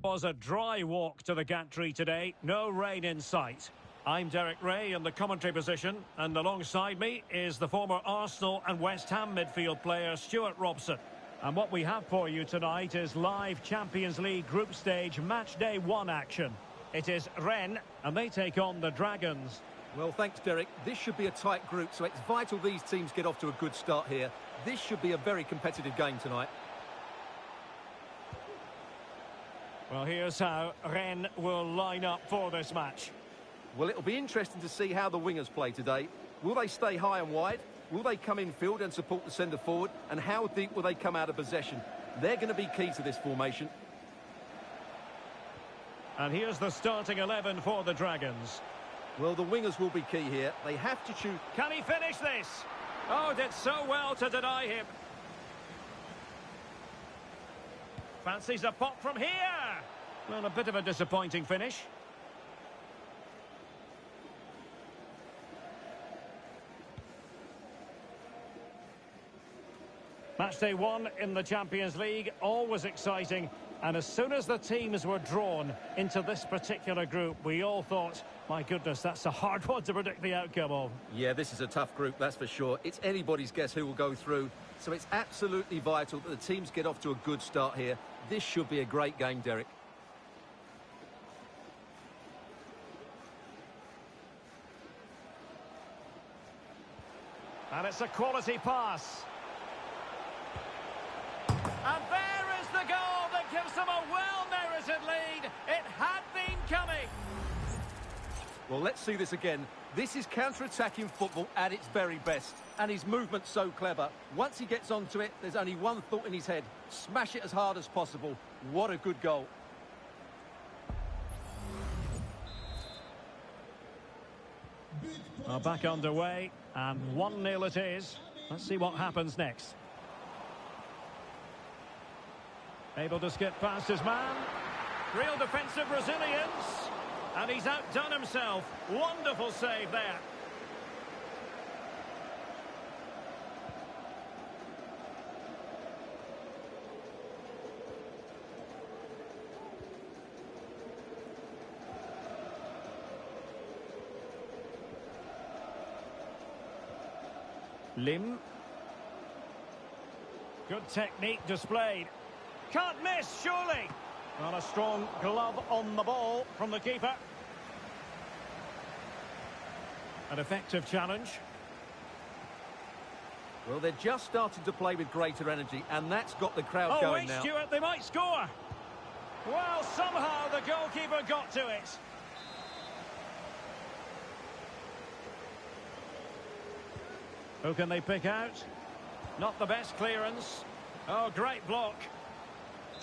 Was a dry walk to the gantry today, no rain in sight. I'm Derek Ray in the commentary position, and alongside me is the former Arsenal and West Ham midfield player Stuart Robson. And what we have for you tonight is live Champions League group stage match day 1 action. It is Rennes, and they take on the Dragons. Well, thanks, Derek. This should be a tight group, so it's vital these teams get off to a good start here. This should be a very competitive game tonight. Well, here's how Rennes will line up for this match. Well, it'll be interesting to see how the wingers play today. Will they stay high and wide? Will they come in field and support the centre forward? And how deep will they come out of possession? They're going to be key to this formation. And here's the starting 11 for the Dragons. Well, the wingers will be key here. They have to choose. Can he finish this? Oh, did so well to deny him. Fancies a pop from here. Well, a bit of a disappointing finish. Match day 1 in the Champions League, always exciting. And as soon as the teams were drawn into this particular group, we all thought, my goodness, that's a hard one to predict the outcome of. Yeah, this is a tough group, that's for sure. It's anybody's guess who will go through. So it's absolutely vital that the teams get off to a good start here. This should be a great game, Derek. And it's a quality pass. And there is the goal that gives them a well-merited lead. It had been coming. Well, let's see this again. This is counter-attacking football at its very best. And his movement's so clever. Once he gets onto it, there's only one thought in his head. Smash it as hard as possible. What a good goal. Well, back underway, and 1-0 it is. Let's see what happens next. Able to skip past his man. Real defensive resilience. And he's outdone himself. Wonderful save there. Lim. Good technique displayed. Can't miss, surely. Well, a strong glove on the ball from the keeper. An effective challenge. Well, they're just starting to play with greater energy, and that's got the crowd going now. Oh, wait, Stuart, they might score. Well, somehow the goalkeeper got to it. Who can they pick out? Not the best clearance. Oh, great block.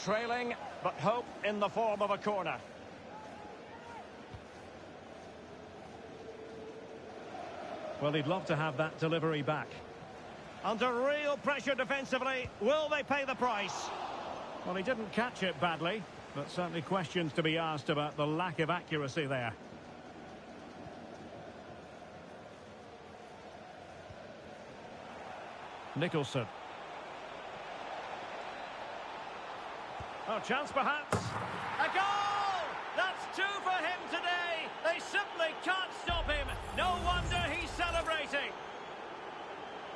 Trailing, but hope in the form of a corner. Well, he'd love to have that delivery back. Under real pressure defensively, will they pay the price? Well, he didn't catch it badly, but certainly questions to be asked about the lack of accuracy there. Nicholson. Oh, chance perhaps. A goal! That's 2 for him today. They simply can't stop him. No wonder he's celebrating.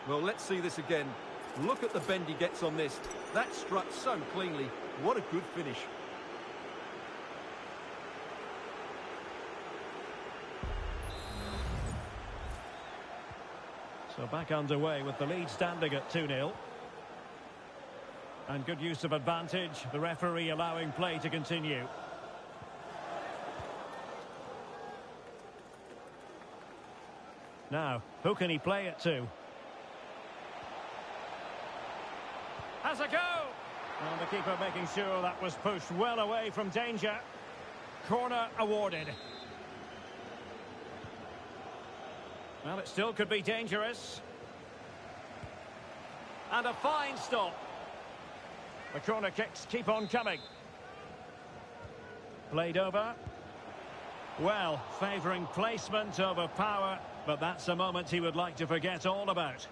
Well, let's see this again. Look at the bend he gets on this. That struck so cleanly. What a good finish. So back underway with the lead standing at 2-0. And good use of advantage, the referee allowing play to continue. Now, who can he play it to? Has a go! And the keeper making sure that was pushed well away from danger. Corner awarded. Well, it still could be dangerous. And a fine stop. The corner kicks keep on coming. Played over. Well, favouring placement over power, but that's a moment he would like to forget all about.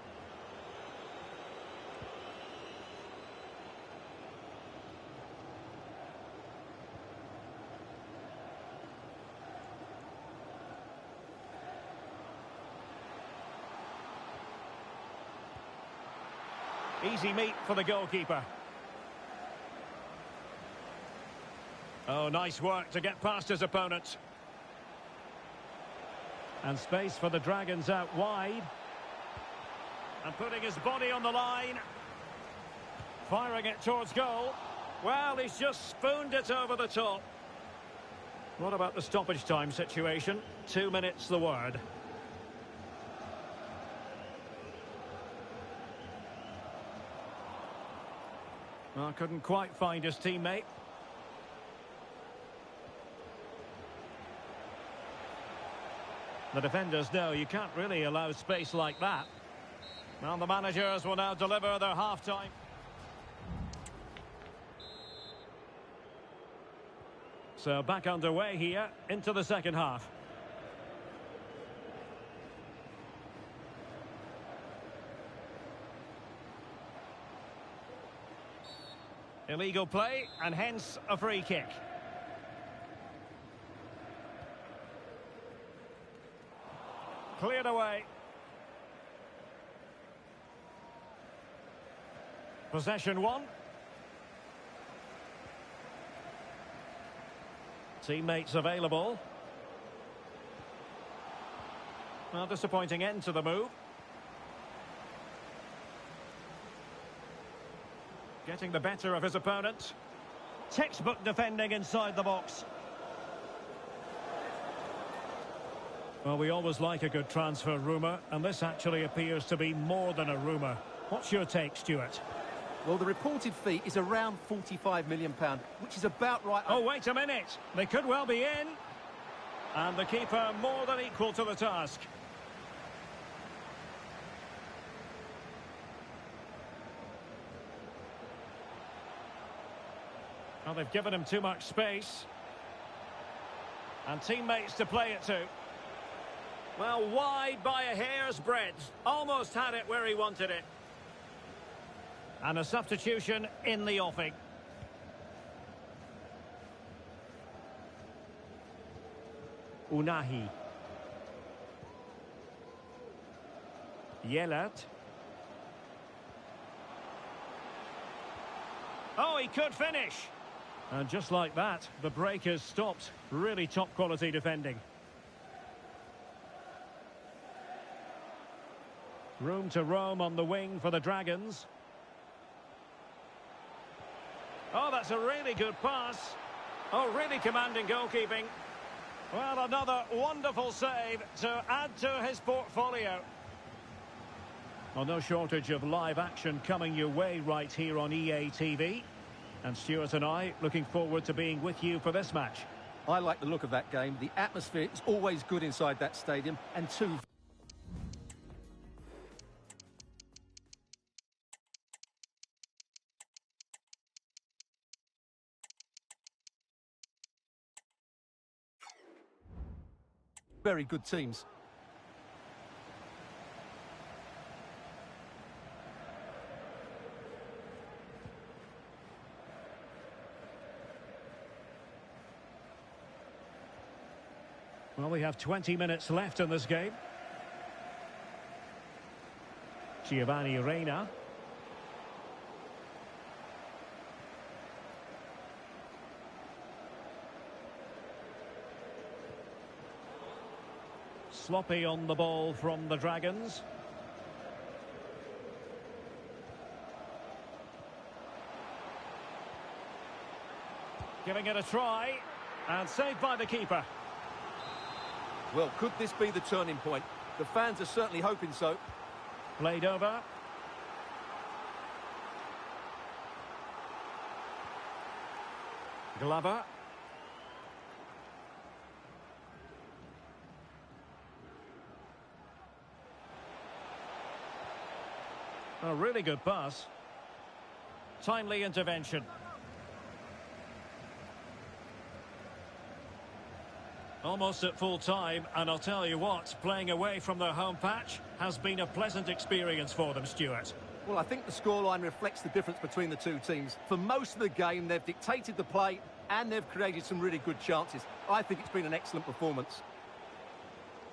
Easy meat for the goalkeeper. Oh, nice work to get past his opponent. And space for the Dragons out wide. And putting his body on the line. Firing it towards goal. Well, he's just spooned it over the top. What about the stoppage time situation? 2 minutes the word. Well, couldn't quite find his teammate. The defenders know you can't really allow space like that. Well, the managers will now deliver their half-time. So back underway here into the second half. Illegal play and hence a free kick. Cleared away. Possession one. Teammates available. Well, disappointing end to the move. Getting the better of his opponent. Textbook defending inside the box. Well, we always like a good transfer rumour, and this actually appears to be more than a rumour. What's your take, Stuart? Well, the reported fee is around £45 million, which is about right. Oh, wait a minute. They could well be in. And the keeper more than equal to the task. Well, they've given him too much space. And teammates to play it to. Well, wide by a hair's breadth. Almost had it where he wanted it. And a substitution in the offing. Unahi. Yelert. Oh, he could finish. And just like that, the break has stopped. Really top quality defending. Room to roam on the wing for the Dragons. Oh, that's a really good pass. Oh, really commanding goalkeeping. Well, another wonderful save to add to his portfolio. Well, no shortage of live action coming your way right here on EA TV. And Stuart and I looking forward to being with you for this match. I like the look of that game. The atmosphere is always good inside that stadium. And two... very good teams. Well, we have 20 minutes left in this game. Giovanni Reina. Sloppy on the ball from the Dragons. Giving it a try. And saved by the keeper. Well, could this be the turning point? The fans are certainly hoping so. Played over. Glover. A really good pass. Timely intervention. Almost at full time, and I'll tell you what, playing away from their home patch has been a pleasant experience for them, Stuart. Well, I think the scoreline reflects the difference between the two teams. For most of the game, they've dictated the play and they've created some really good chances. I think it's been an excellent performance.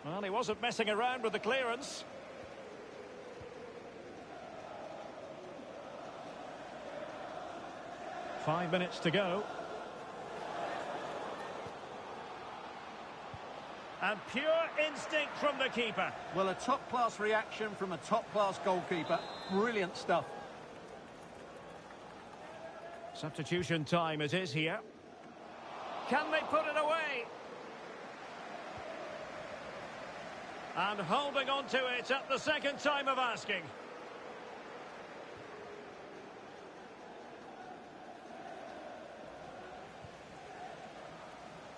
Well, he wasn't messing around with the clearance. 5 minutes to go. And pure instinct from the keeper. Well, a top-class reaction from a top-class goalkeeper. Brilliant stuff. Substitution time it is here. Can they put it away? And holding on to it at the second time of asking.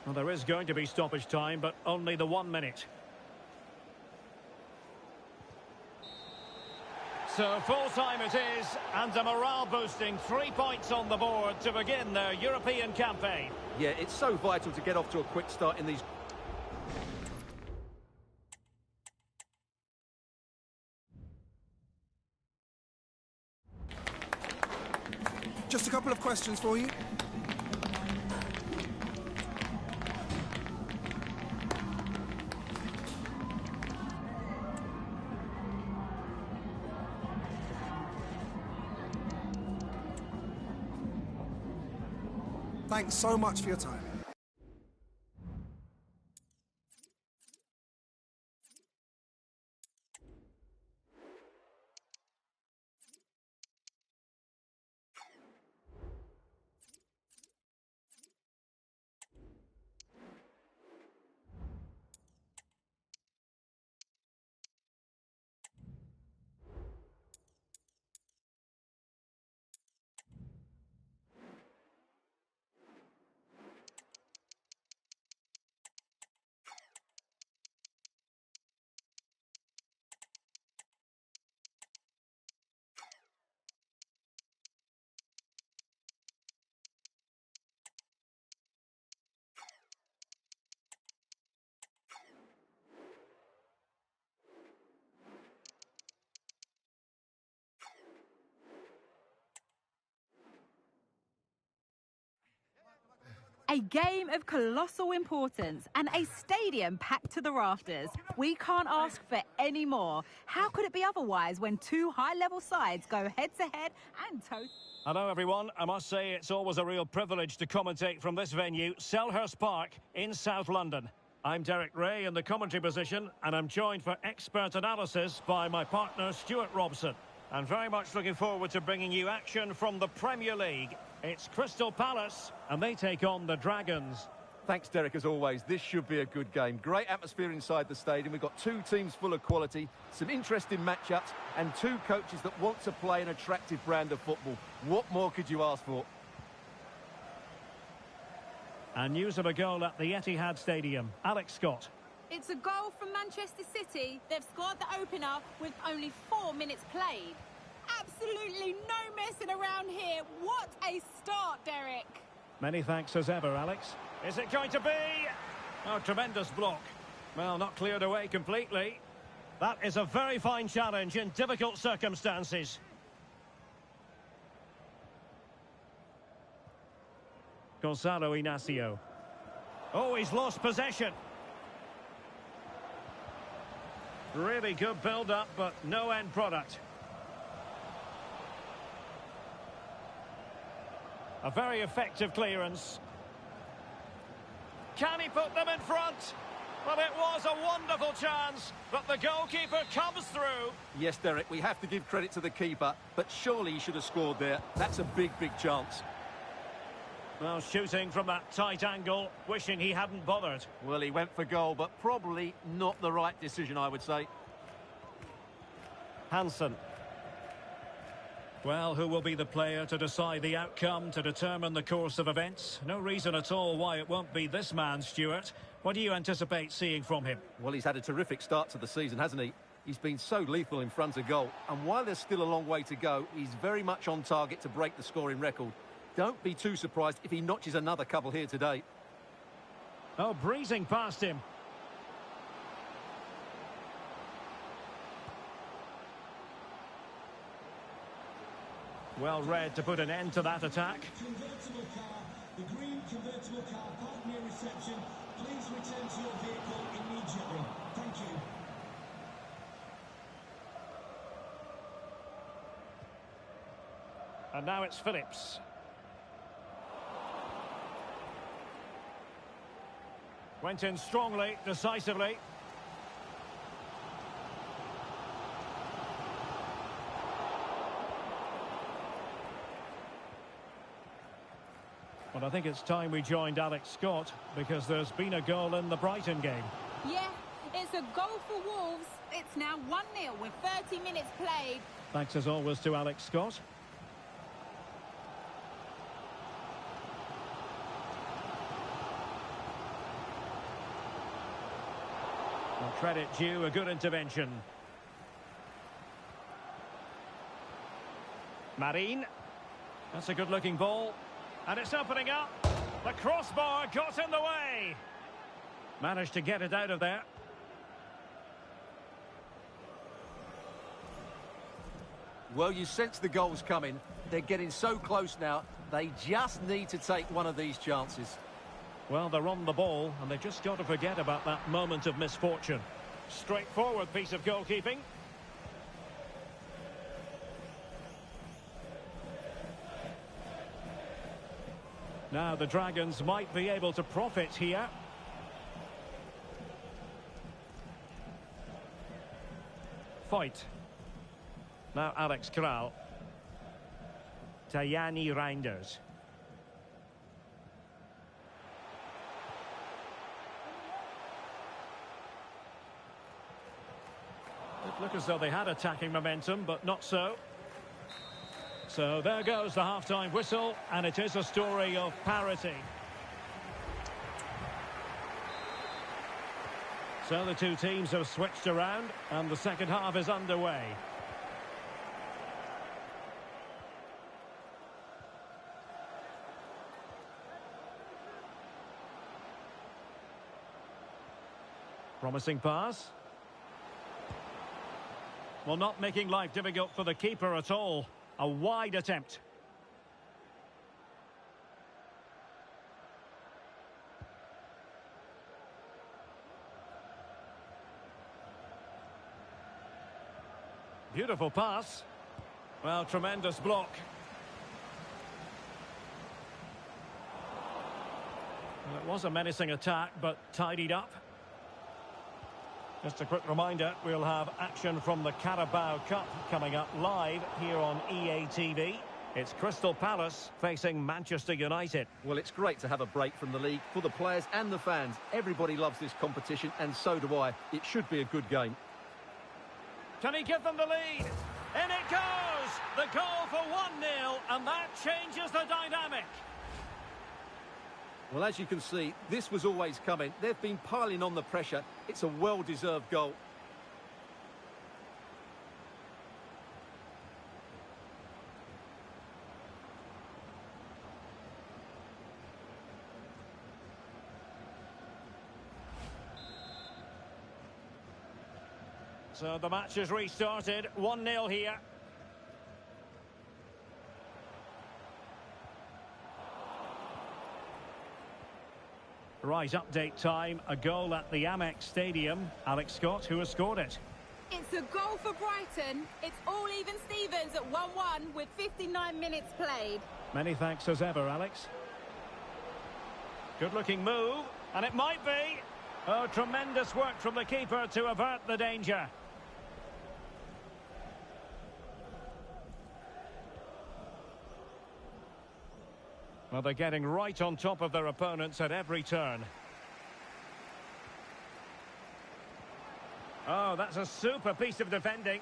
Well, there is going to be stoppage time, but only the 1 minute. So full time it is, and a morale boosting 3 points on the board to begin their European campaign. Yeah, it's so vital to get off to a quick start in these. Just a couple of questions for you. Thanks so much for your time. A game of colossal importance and a stadium packed to the rafters. We can't ask for any more. How could it be otherwise when two high-level sides go head-to-head and toe... Hello everyone, I must say it's always a real privilege to commentate from this venue, Selhurst Park in South London. I'm Derek Ray in the commentary position, and I'm joined for expert analysis by my partner Stuart Robson. I'm very much looking forward to bringing you action from the Premier League. It's Crystal Palace, and they take on the Dragons. Thanks, Derek, as always. This should be a good game. Great atmosphere inside the stadium. We've got two teams full of quality, some interesting matchups, and two coaches that want to play an attractive brand of football. What more could you ask for? And news of a goal at the Etihad Stadium. Alex Scott. It's a goal from Manchester City. They've scored the opener with only 4 minutes played. Absolutely no messing around here. What a start, Derek. Many thanks as ever, Alex. Is it going to be? Oh, tremendous block. Well, not cleared away completely. That is a very fine challenge in difficult circumstances. Gonzalo Inacio. Oh, he's lost possession. Really good build-up, but no end product. A very effective clearance. Can he put them in front? Well, it was a wonderful chance, but the goalkeeper comes through. Yes, Derek, we have to give credit to the keeper, but surely he should have scored there. That's a big, big chance. Well, shooting from that tight angle, wishing he hadn't bothered. Well, he went for goal, but probably not the right decision, I would say. Hansen. Well, who will be the player to decide the outcome, to determine the course of events? No reason at all why it won't be this man, Stuart. What do you anticipate seeing from him? Well, he's had a terrific start to the season, hasn't he? He's been so lethal in front of goal. And while there's still a long way to go, he's very much on target to break the scoring record. Don't be too surprised if he notches another couple here today. Oh, breezing past him. Well read to put an end to that attack. Convertible car, the green convertible car parked near reception. Please return to your vehicle immediately. Thank you. And now it's Phillips. Went in strongly, decisively. But I think it's time we joined Alex Scott, because there's been a goal in the Brighton game. Yeah, it's a goal for Wolves. It's now 1-0 with 30 minutes played. Thanks as always to Alex Scott. Well, credit due, a good intervention. Marine. That's a good-looking ball. And it's opening up. The crossbar got in the way. Managed to get it out of there. Well, you sense the goals coming. They're getting so close now. They just need to take one of these chances. Well, they're on the ball, and they've just got to forget about that moment of misfortune. Straightforward piece of goalkeeping. Now the Dragons might be able to profit here. Fight. Now Alex Kral. Tajani Reinders. It looked as though they had attacking momentum, but not so. So there goes the half-time whistle, and it is a story of parity. So the two teams have switched around, and the second half is underway. Promising pass. Well, not making life difficult for the keeper at all. A wide attempt. Beautiful pass. Well, tremendous block. Well, it was a menacing attack, but tidied up. Just a quick reminder, we'll have action from the Carabao Cup coming up live here on EA TV. It's Crystal Palace facing Manchester United. Well, it's great to have a break from the league for the players and the fans. Everybody loves this competition, and so do I. It should be a good game. Can he give them the lead? In it goes! The goal for 1-0, and that changes the dynamic. Well, as you can see, this was always coming. They've been piling on the pressure. It's a well-deserved goal. So the match has restarted. 1-0 here. Right, update time. A goal at the Amex Stadium. Alex Scott, who has scored it? It's a goal for Brighton. It's all even Stevens at 1-1 with 59 minutes played. Many thanks as ever, Alex. Good-looking move, and it might be. Oh, tremendous work from the keeper to avert the danger. Well, they're getting right on top of their opponents at every turn. Oh, that's a super piece of defending.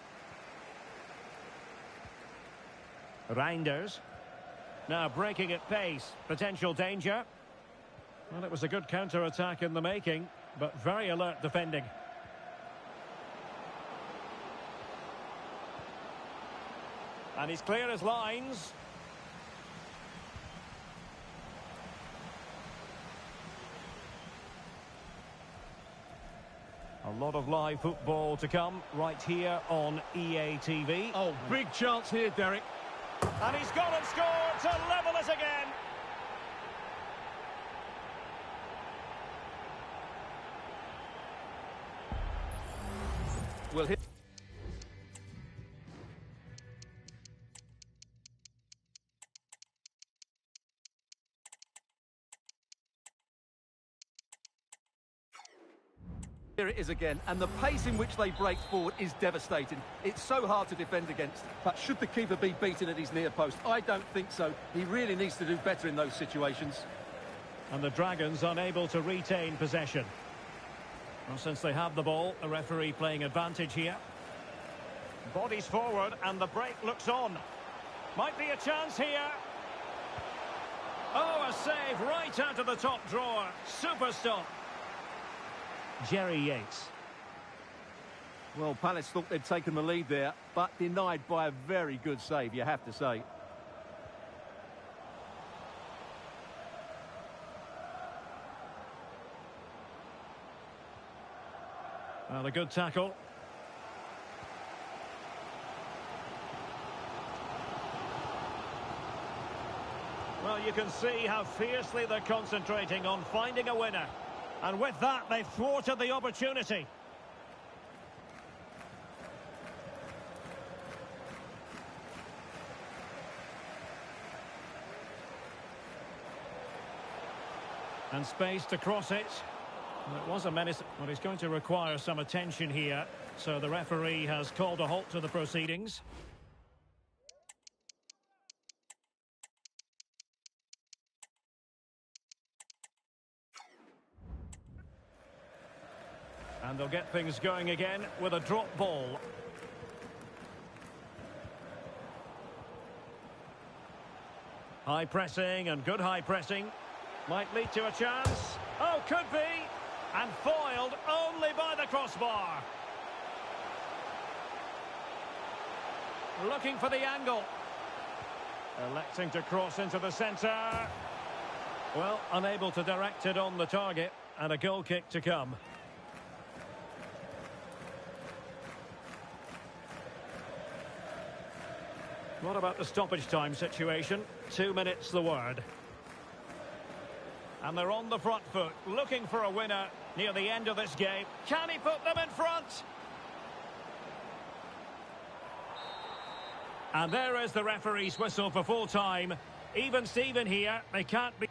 Reinders. Now breaking at pace. Potential danger. Well, it was a good counter-attack in the making, but very alert defending. And he's clear as lines. A lot of live football to come right here on EA TV. Oh, big chance here, Derek. And he's gone and scored to level it again. Will hit. Here it is again, and the pace in which they break forward is devastating. It's so hard to defend against. But should the keeper be beaten at his near post? I don't think so. He really needs to do better in those situations. And the Dragons unable to retain possession. Well, since they have the ball, the referee playing advantage here. Bodies forward and the break looks on. Might be a chance here. Oh, a save right out of the top drawer. Super stop. Jerry Yates. Well, Palace thought they'd taken the lead there, but denied by a very good save, you have to say. Well, a good tackle. Well, you can see how fiercely they're concentrating on finding a winner. And with that, they've thwarted the opportunity. And space to cross it. Well, it was a menace. Well, he's going to require some attention here. So the referee has called a halt to the proceedings. And they'll get things going again with a drop ball. High pressing and good high pressing. Might lead to a chance. Oh, could be. And foiled only by the crossbar. Looking for the angle. Electing to cross into the centre. Well, unable to direct it on the target. And a goal kick to come. What about the stoppage time situation? 2 minutes the word. And they're on the front foot, looking for a winner near the end of this game. Can he put them in front? And there is the referee's whistle for full time. Even Steven here, they can't be...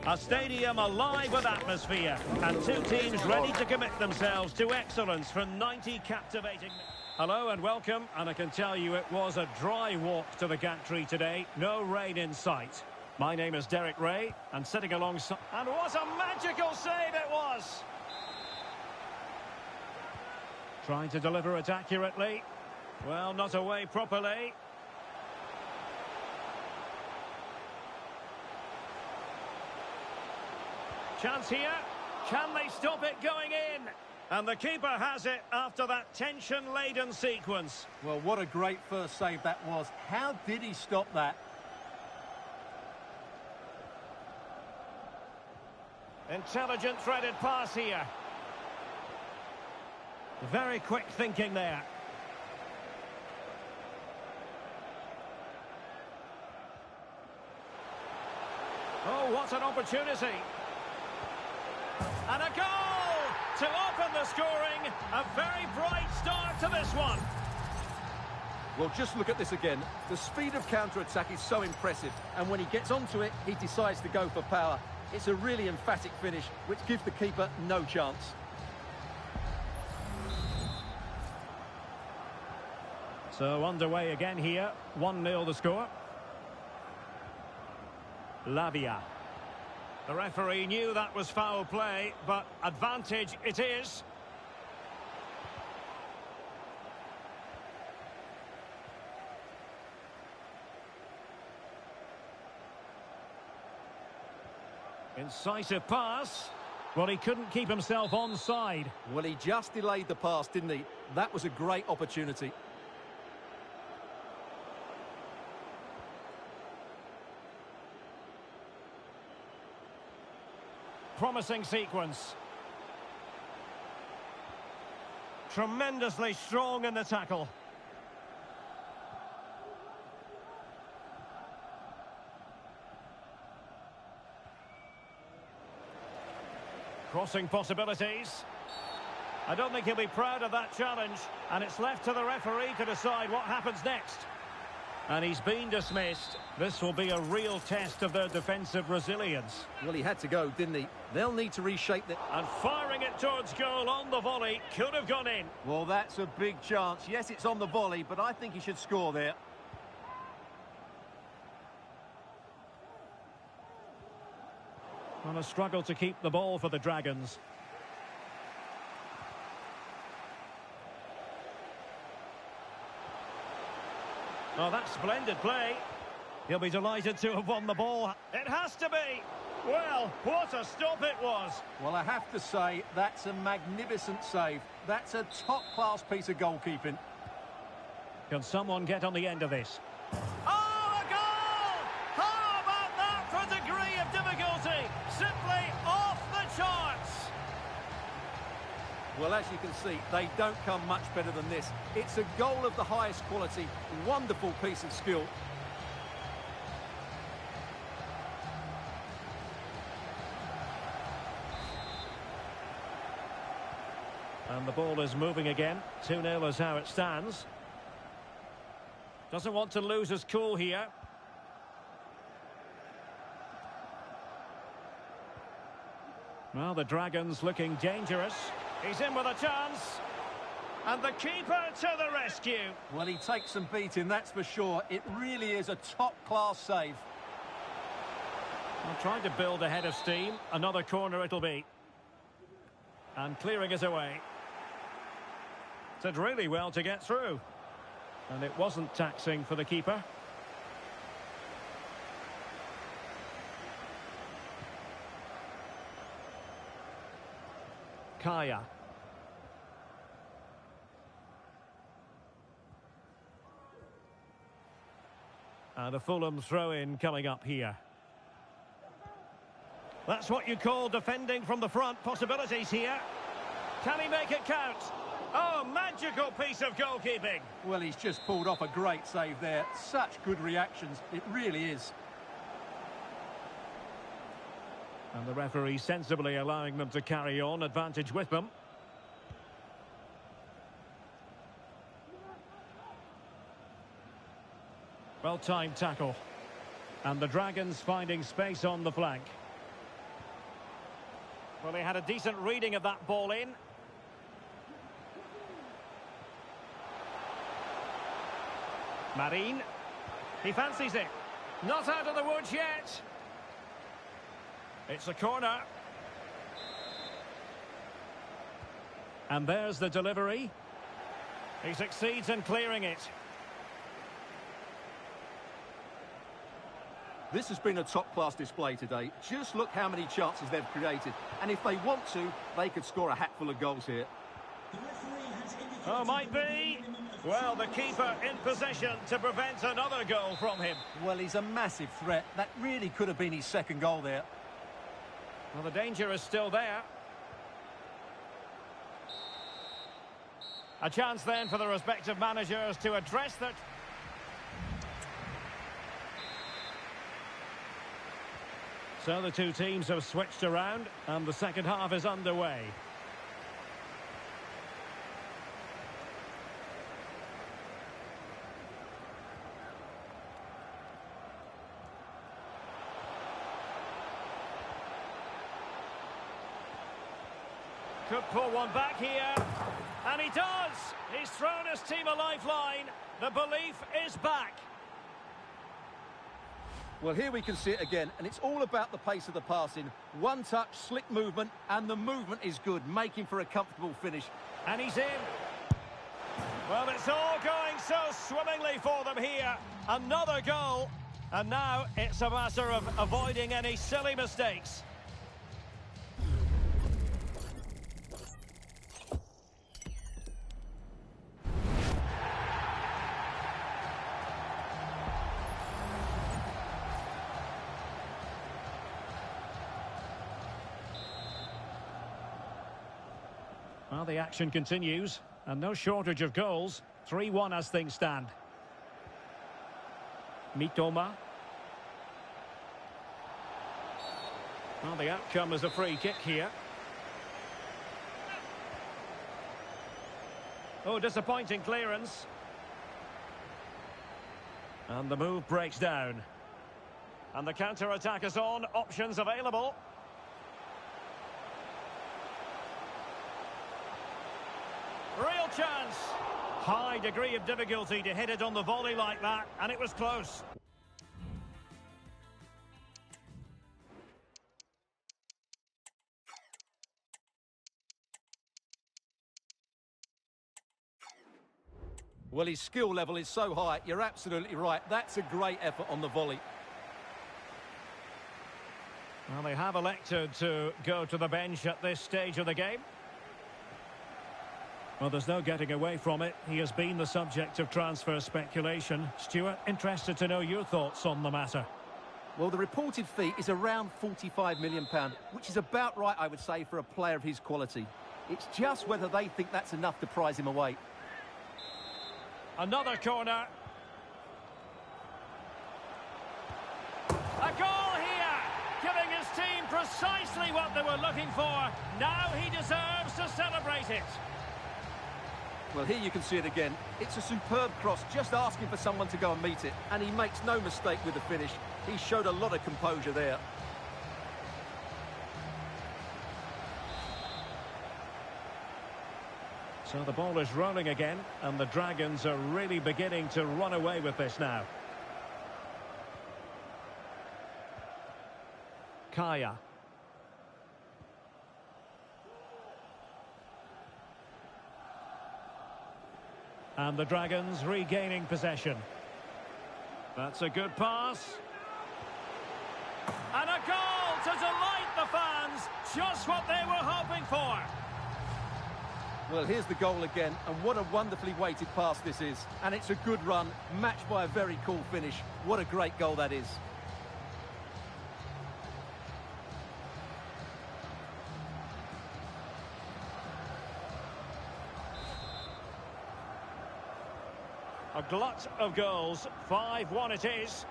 A stadium alive with atmosphere, and two teams ready to commit themselves to excellence for 90 captivating... Hello and welcome, and I can tell you it was a dry walk to the gantry today, no rain in sight. My name is Derek Ray, and sitting alongside... And what a magical save it was! Trying to deliver it accurately. Well, not away properly. Chance here. Can they stop it going in? And the keeper has it after that tension-laden sequence. Well, what a great first save that was. How did he stop that? Intelligent threaded pass here. Very quick thinking there. Oh, what an opportunity. And a goal to open the scoring. A very bright start to this one. Well, just look at this again. The speed of counter-attack is so impressive, and when he gets onto it, he decides to go for power. It's a really emphatic finish, which gives the keeper no chance. So underway again here. 1-0 the score. Lavia. The referee knew that was foul play, but advantage it is. Incisive pass. Well, he couldn't keep himself onside. Well, he just delayed the pass, didn't he? That was a great opportunity. Promising sequence. Tremendously strong in the tackle. Crossing possibilities. I don't think he'll be proud of that challenge, and it's left to the referee to decide what happens next. And he's been dismissed. This will be a real test of their defensive resilience. Well, he had to go, didn't he? They'll need to reshape it. And firing it towards goal on the volley. Could have gone in. Well, that's a big chance. Yes, it's on the volley, but I think he should score there. On a struggle to keep the ball for the Dragons. Oh, that's splendid play. He'll be delighted to have won the ball. It has to be. Well, what a stop it was. Well, I have to say, that's a magnificent save. That's a top-class piece of goalkeeping. Can someone get on the end of this? Oh, a goal! How about that for a degree of difficulty? Simply off the charts. Well, as you can see, they don't come much better than this. It's a goal of the highest quality. Wonderful piece of skill. And the ball is moving again. 2-0 is how it stands. Doesn't want to lose his cool here. Well, the Dragons looking dangerous. He's in with a chance. And the keeper to the rescue. Well, he takes some beating, that's for sure. It really is a top-class save. Well, trying to build a head of steam. Another corner it'll be. And clearing it away. Did really well to get through. And it wasn't taxing for the keeper. Kaya. And a Fulham throw-in coming up here. That's what you call defending from the front. Possibilities here. Can he make it count? Oh, magical piece of goalkeeping. Well, he's just pulled off a great save there. Such good reactions. It really is. And the referee sensibly allowing them to carry on. Advantage with them. Well-timed tackle. And the Dragons finding space on the flank. Well, they had a decent reading of that ball in. Marin. He fancies it. Not out of the woods yet. It's a corner. And there's the delivery. He succeeds in clearing it. This has been a top-class display today. Just look how many chances they've created. And if they want to, they could score a hatful of goals here. Oh, might be. Well, the keeper in possession to prevent another goal from him. Well, he's a massive threat. That really could have been his second goal there. Well, the danger is still there. A chance then for the respective managers to address that. So the two teams have switched around and the second half is underway. Could pull one back here. And he does! He's thrown his team a lifeline. The belief is back. Well, here we can see it again, and it's all about the pace of the passing. One touch, slick movement, and the movement is good, making for a comfortable finish. And he's in. Well, it's all going so swimmingly for them here. Another goal. And now it's a matter of avoiding any silly mistakes. Well, the action continues, and no shortage of goals. 3-1 as things stand. Mitoma. Well, the outcome is a free kick here. Oh, disappointing clearance. And the move breaks down. And the counter-attack is on. Options available. Real chance. High degree of difficulty to hit it on the volley like that, and it was close. Well, his skill level is so high, you're absolutely right. That's a great effort on the volley. Well, they have elected to go to the bench at this stage of the game. Well, there's no getting away from it. He has been the subject of transfer speculation. Stuart, interested to know your thoughts on the matter. Well, the reported fee is around £45 million, which is about right, I would say, for a player of his quality. It's just whether they think that's enough to prize him away. Another corner. A goal here, giving his team precisely what they were looking for. Now he deserves to celebrate it. Well, here you can see it again. It's a superb cross, just asking for someone to go and meet it. And he makes no mistake with the finish. He showed a lot of composure there. So the ball is rolling again, and the Dragons are really beginning to run away with this now. Kaya. And the Dragons regaining possession. That's a good pass. And a goal to delight the fans. Just what they were hoping for. Well, here's the goal again, and what a wonderfully weighted pass this is. And it's a good run, matched by a very cool finish. What a great goal that is. A glut of goals, 5-1 it is.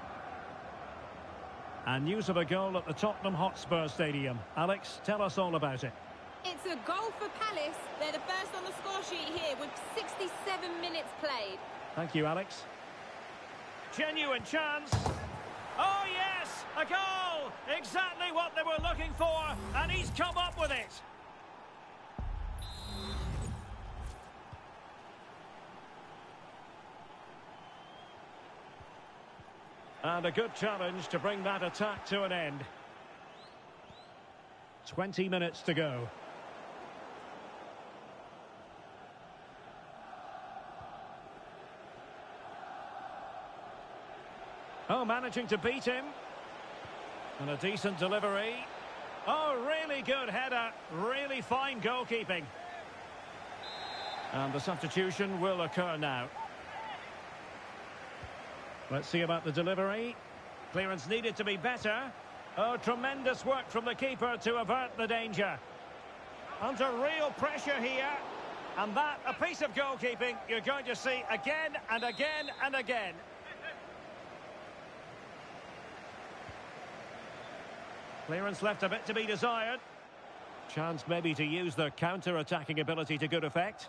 And news of a goal at the Tottenham Hotspur Stadium. Alex, tell us all about it. It's a goal for Palace. They're the first on the score sheet here with 67 minutes played. Thank you, Alex. Genuine chance. Oh, yes, a goal. Exactly what they were looking for, and he's come up with it. And a good challenge to bring that attack to an end. 20 minutes to go. Oh, managing to beat him. And a decent delivery. Oh, really good header. Really fine goalkeeping. And the substitution will occur now. Let's see about the delivery. Clearance needed to be better. Oh, tremendous work from the keeper to avert the danger. Under real pressure here. And that, a piece of goalkeeping you're going to see again and again and again. Clearance left a bit to be desired. Chance maybe to use their counter-attacking ability to good effect.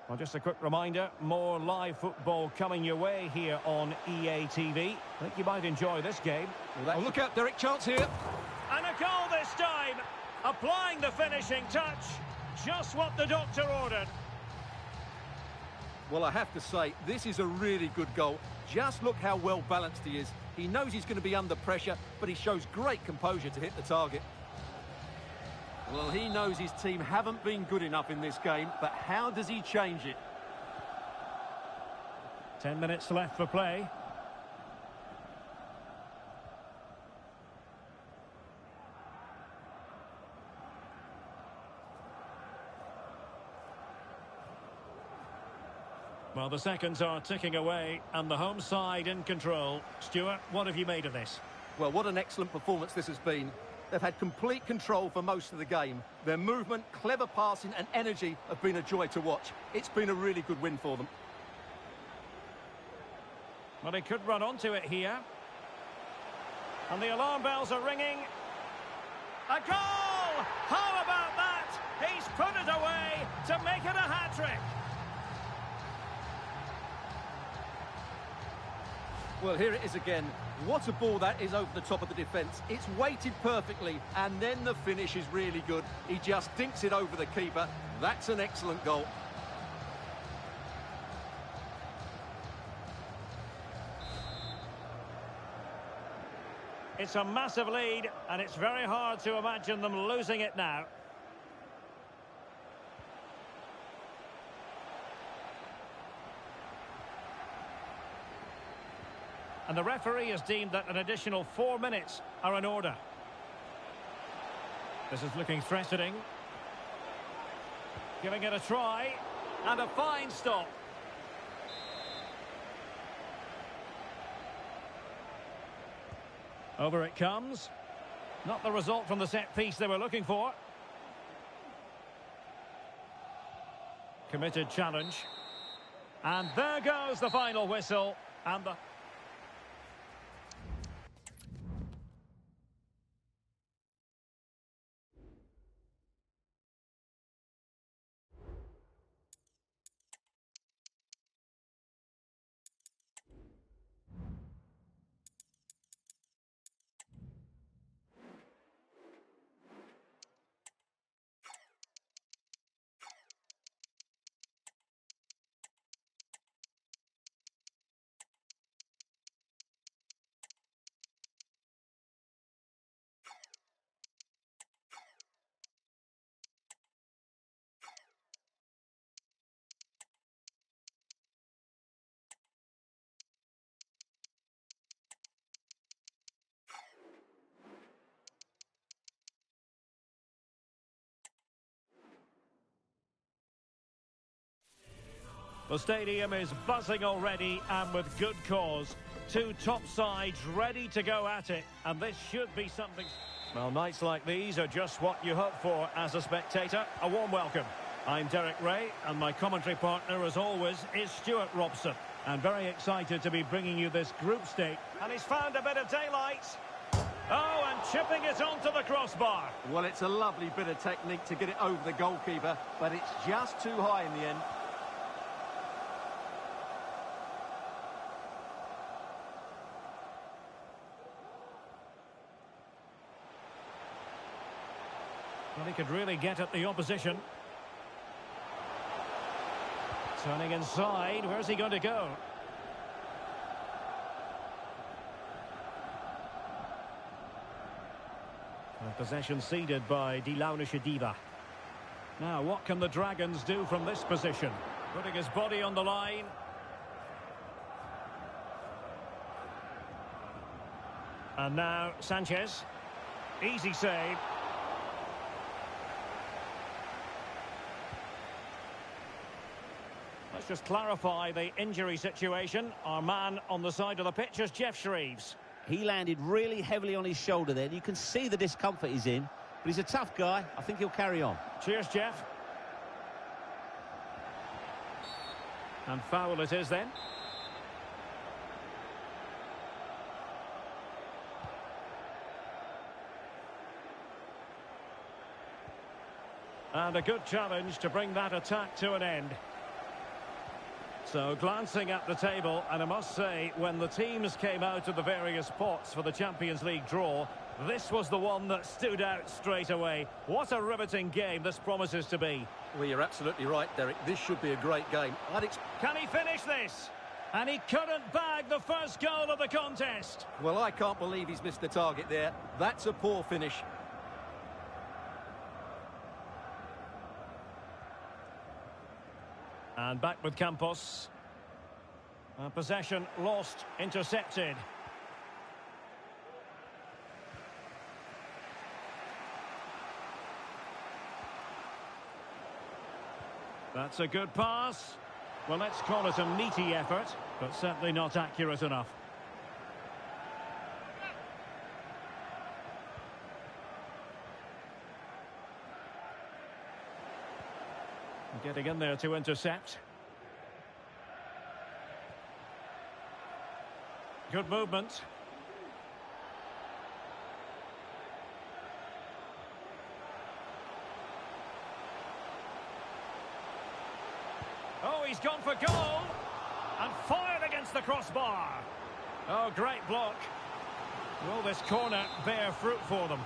Well, just a quick reminder, more live football coming your way here on EA TV. I think you might enjoy this game. Well, look out, Derek, chance here. And a goal this time! Applying the finishing touch. Just what the doctor ordered. Well, I have to say, this is a really good goal. Just look how well balanced he is. He knows he's going to be under pressure, but he shows great composure to hit the target. Well, he knows his team haven't been good enough in this game, but how does he change it? 10 minutes left for play. Well, the seconds are ticking away, and the home side in control. Stuart, what have you made of this? Well, what an excellent performance this has been. They've had complete control for most of the game. Their movement, clever passing and energy have been a joy to watch. It's been a really good win for them. Well, he could run onto it here. And the alarm bells are ringing. A goal! How about that? He's put it away to make it a hat-trick. Well, here it is again. What a ball that is over the top of the defence. It's weighted perfectly, and then the finish is really good. He just dinks it over the keeper. That's an excellent goal. It's a massive lead, and it's very hard to imagine them losing it now. And the referee has deemed that an additional 4 minutes are in order. This is looking threatening. Giving it a try. And a fine stop. Over it comes. Not the result from the set piece they were looking for. Committed challenge. And there goes the final whistle. And the... The stadium is buzzing already, and with good cause. Two top sides ready to go at it, and this should be something... Well, nights like these are just what you hope for as a spectator. A warm welcome. I'm Derek Ray, and my commentary partner, as always, is Stuart Robson. I'm very excited to be bringing you this group stage. And he's found a bit of daylight. Oh, and chipping it onto the crossbar. Well, it's a lovely bit of technique to get it over the goalkeeper, but it's just too high in the end. Well, he could really get at the opposition. Turning inside, where's he going to go? And possession ceded by Dilaunishadiva. Now, what can the Dragons do from this position? Putting his body on the line. And now, Sanchez. Easy save. Let's just clarify the injury situation. Our man on the side of the pitch is Jeff Shreves. He landed really heavily on his shoulder there. You can see the discomfort he's in, but he's a tough guy. I think he'll carry on. Cheers, Jeff. And foul it is then. And a good challenge to bring that attack to an end. So glancing at the table, and I must say, when the teams came out of the various pots for the Champions League draw, this was the one that stood out straight away. What a riveting game this promises to be. Well, you're absolutely right, Derek. This should be a great game. Can he finish this? And he couldn't bag the first goal of the contest. Well, I can't believe he's missed the target there. That's a poor finish. And back with Campos. Possession lost, intercepted. That's a good pass. Well, let's call it a meaty effort, but certainly not accurate enough. Getting in there to intercept. Good movement. Oh, he's gone for goal. And fired against the crossbar. Oh, great block. Will this corner bear fruit for them?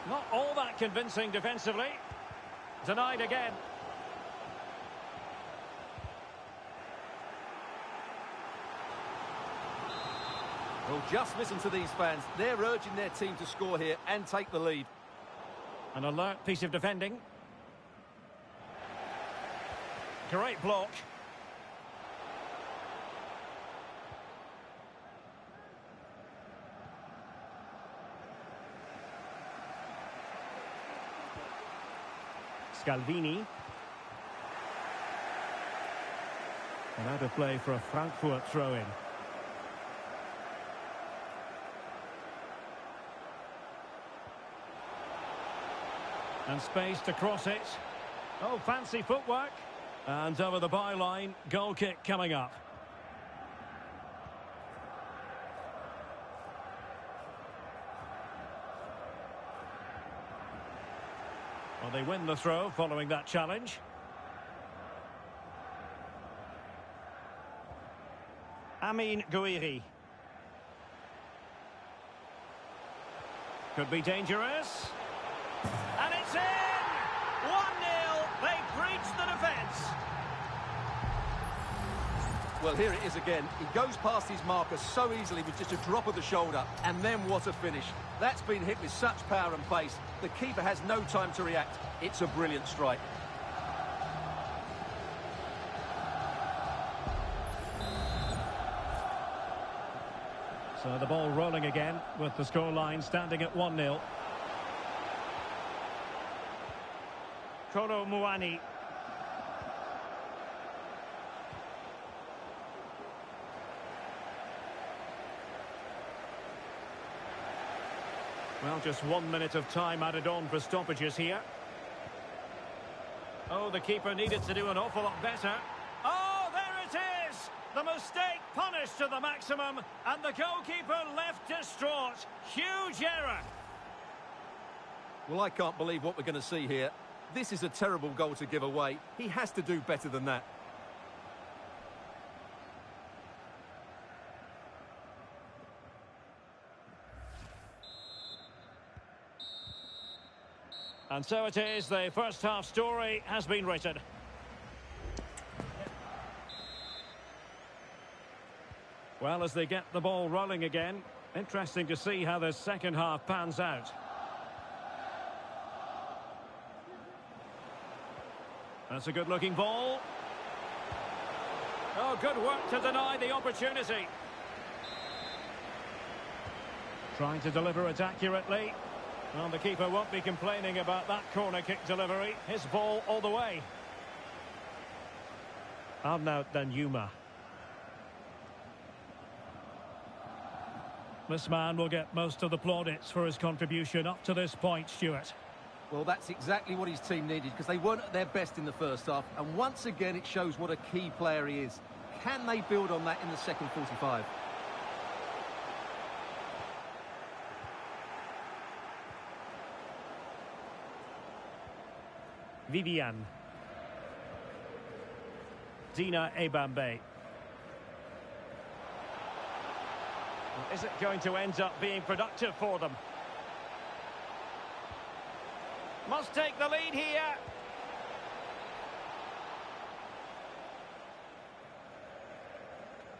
Not all that convincing defensively. Denied again. Well, just listen to these fans. They're urging their team to score here and take the lead. An alert piece of defending. Great block. Scalvini. And out of play for a Frankfurt throw-in. And space to cross it. Oh, fancy footwork. And over the byline, goal kick coming up. Well, they win the throw following that challenge. Amin Gouiri. Could be dangerous. And it's in! 1-0. They breached the defence. Well, here it is again. He goes past his marker so easily with just a drop of the shoulder. And then what a finish. That's been hit with such power and pace. The keeper has no time to react. It's a brilliant strike. So the ball rolling again with the scoreline standing at 1-0. Mwn1. Well, just 1 minute of time added on for stoppages here. Oh, the keeper needed to do an awful lot better. Oh, there it is! The mistake punished to the maximum, and the goalkeeper left distraught. Huge error. Well, I can't believe what we're going to see here. This is a terrible goal to give away. He has to do better than that. And so it is, the first half story has been written. Well, as they get the ball rolling again, interesting to see how the second half pans out. That's a good-looking ball. Oh, good work to deny the opportunity. Trying to deliver it accurately. Well, the keeper won't be complaining about that corner kick delivery. His ball all the way. Arnaut Danjuma. This man will get most of the plaudits for his contribution up to this point, Stuart. Well, that's exactly what his team needed, because they weren't at their best in the first half. And once again, it shows what a key player he is. Can they build on that in the second 45? Vivian. Dina Ebambe. Is it going to end up being productive for them? Must take the lead here.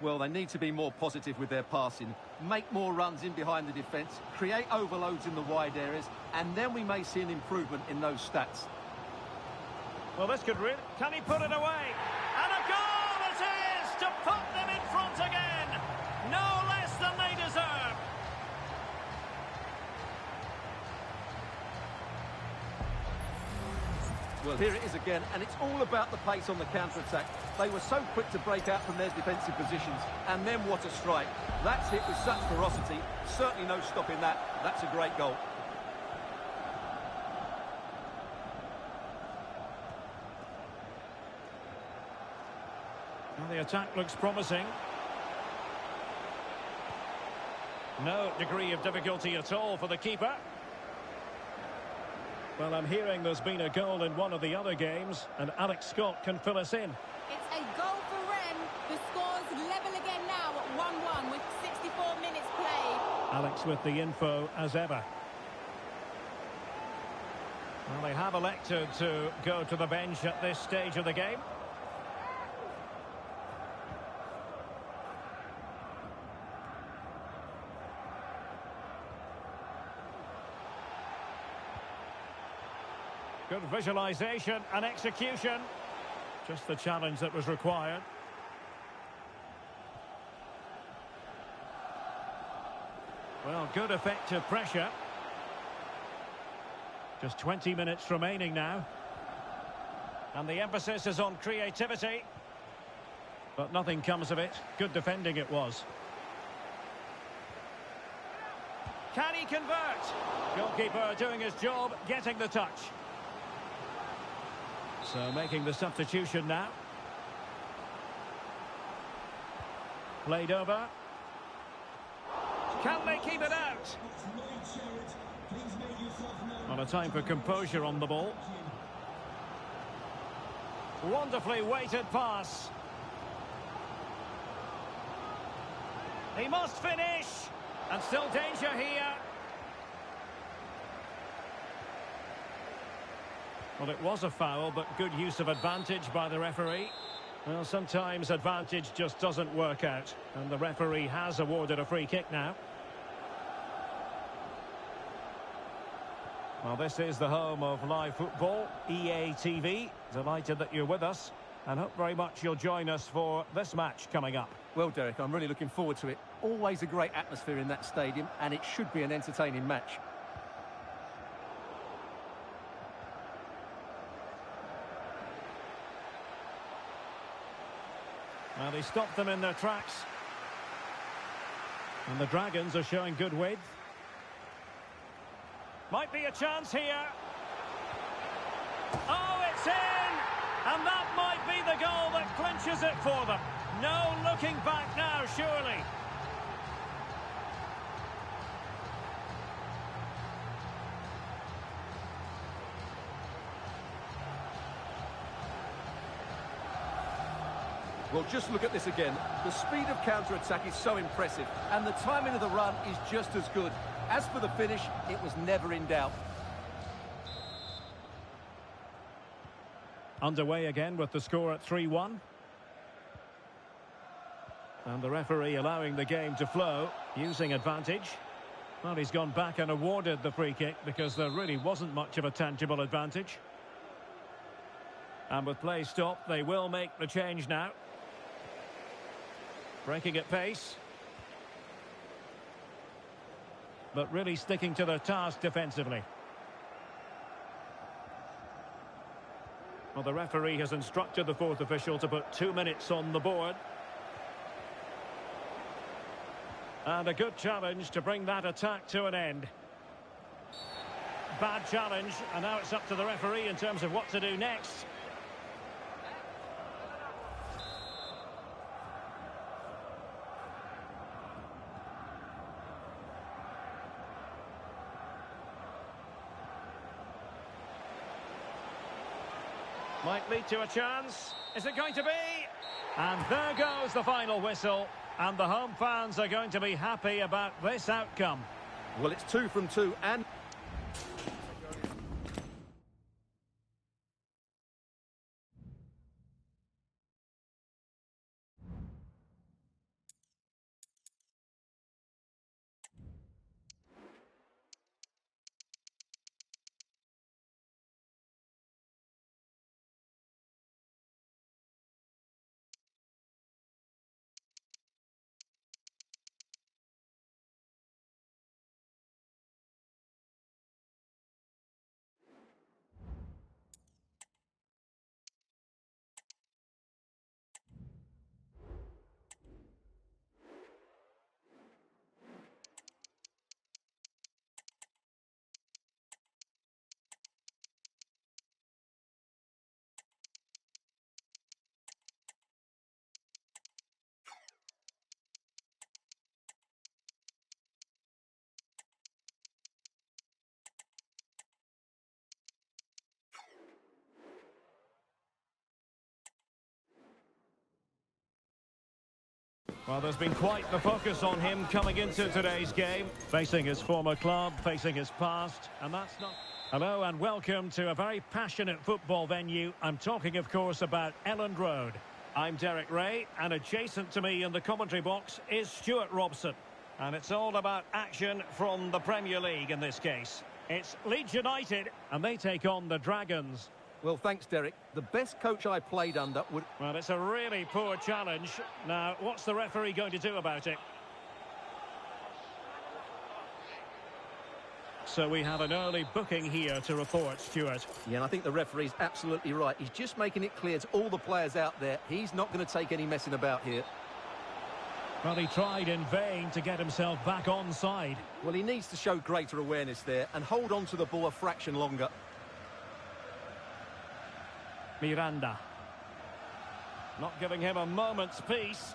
Well, they need to be more positive with their passing. Make more runs in behind the defence, create overloads in the wide areas, and then we may see an improvement in those stats. Well, this could really... Can he put it away? And a goal it is to put them in front again. No less than they deserve. Well, here it is again, and it's all about the pace on the counter-attack. They were so quick to break out from their defensive positions, and then what a strike. That's hit with such ferocity. Certainly no stopping that. That's a great goal. Well, the attack looks promising. No degree of difficulty at all for the keeper. Well, I'm hearing there's been a goal in one of the other games, and Alex Scott can fill us in. It's a goal for Ren. The score's level again now at 1-1 with 64 minutes played. Alex with the info as ever. Well, they have elected to go to the bench at this stage of the game. Good visualisation and execution. Just the challenge that was required. Well, good effective pressure. Just 20 minutes remaining now. And the emphasis is on creativity. But nothing comes of it. Good defending it was. Can he convert? Goalkeeper doing his job, getting the touch. So making the substitution now. Played over. Can they keep it out? On a time for composure on the ball. Wonderfully weighted pass. He must finish. And still danger here. Well, it was a foul, but good use of advantage by the referee. Well, sometimes advantage just doesn't work out. And the referee has awarded a free kick now. Well, this is the home of live football, EA TV. Delighted that you're with us, and hope very much you'll join us for this match coming up. Well, Derek, I'm really looking forward to it. Always a great atmosphere in that stadium, and it should be an entertaining match. Well, they stopped them in their tracks. And the Dragons are showing good width. Might be a chance here. Oh, it's in! And that might be the goal that clinches it for them. No looking back now, surely. Well, just look at this again. The speed of counter-attack is so impressive, and the timing of the run is just as good. As for the finish, it was never in doubt. Underway again with the score at 3-1. And the referee allowing the game to flow, using advantage. Well, he's gone back and awarded the free kick because there really wasn't much of a tangible advantage. And with play stopped, they will make the change now. Breaking at pace. But really sticking to their task defensively. Well, the referee has instructed the fourth official to put 2 minutes on the board. And a good challenge to bring that attack to an end. Bad challenge, and now it's up to the referee in terms of what to do next. Might lead to a chance. Is it going to be? And there goes the final whistle. And the home fans are going to be happy about this outcome. Well, it's 2 from 2 and... Well, there's been quite the focus on him coming into today's game, facing his former club, facing his past, and that's not... Hello and welcome to a very passionate football venue. I'm talking, of course, about Elland Road. I'm Derek Ray, and adjacent to me in the commentary box is Stuart Robson. And it's all about action from the Premier League in this case. It's Leeds United, and they take on the Dragons. Well, thanks, Derek. The best coach I played under would... Well, it's a really poor challenge. Now, what's the referee going to do about it? So we have an early booking here to report, Stuart. Yeah, and I think the referee's absolutely right. He's just making it clear to all the players out there, he's not going to take any messing about here. Well, he tried in vain to get himself back onside. Well, he needs to show greater awareness there and hold on to the ball a fraction longer. Miranda. Not giving him a moment's peace.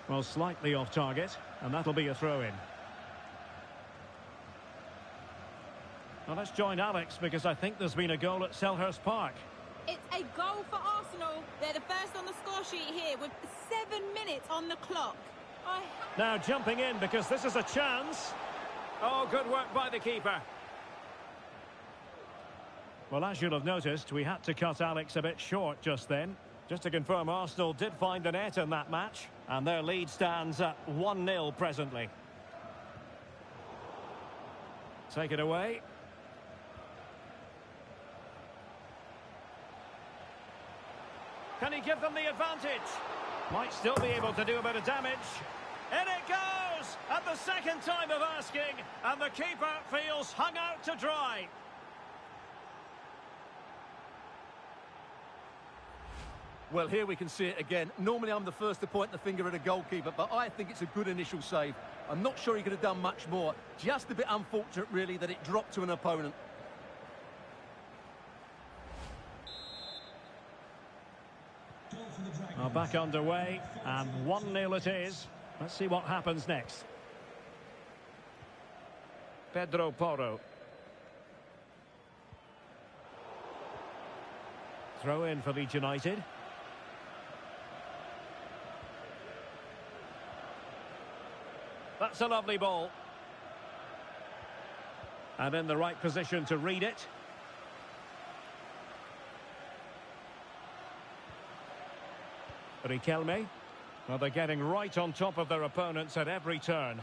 Well, slightly off target, and that'll be a throw-in. Well, let's join Alex, because I think there's been a goal at Selhurst Park. It's a goal for Arsenal. They're the first on the score sheet here with 7 minutes on the clock. Now jumping in, because this is a chance. Oh, good work by the keeper. Well, as you'll have noticed, we had to cut Alex a bit short just then. Just to confirm, Arsenal did find the net in that match, and their lead stands at 1-0 presently. Take it away. Can he give them the advantage? Might still be able to do a bit of damage. In it goes! At the second time of asking, and the keeper feels hung out to dry. Well, here we can see it again. Normally I'm the first to point the finger at a goalkeeper, but I think it's a good initial save. I'm not sure he could have done much more. Just a bit unfortunate, really, that it dropped to an opponent. Well, back underway, and 1-0 it is. Let's see what happens next. Pedro Porro. Throw in for Leeds United. That's a lovely ball. And in the right position to read it. Riquelme. Well, they're getting right on top of their opponents at every turn.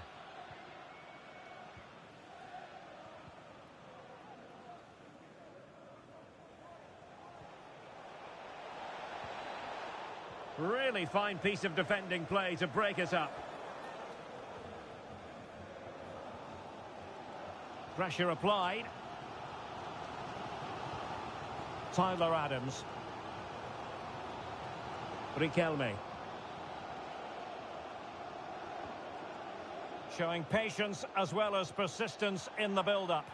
Really fine piece of defending play to break it up. Pressure applied. Tyler Adams. Riquelme. Showing patience as well as persistence in the build-up.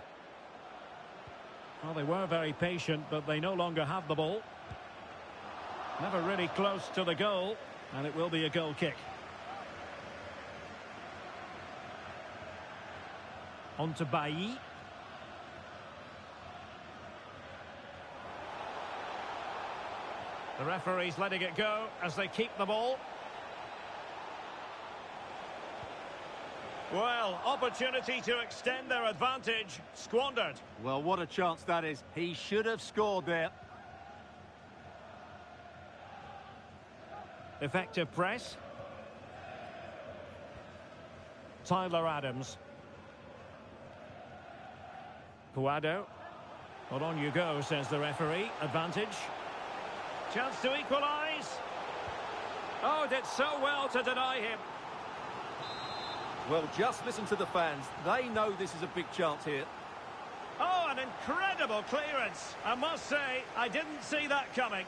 Well, they were very patient, but they no longer have the ball. Never really close to the goal, and it will be a goal kick. On to Bailly. The referee's letting it go as they keep the ball. Well, opportunity to extend their advantage, squandered. Well, what a chance that is. He should have scored there. Effective press. Tyler Adams. Puado. Well, on you go, says the referee. Advantage. Chance to equalise. Oh, did so well to deny him. Well, just listen to the fans. They know this is a big chance here. Oh, an incredible clearance. I must say, I didn't see that coming.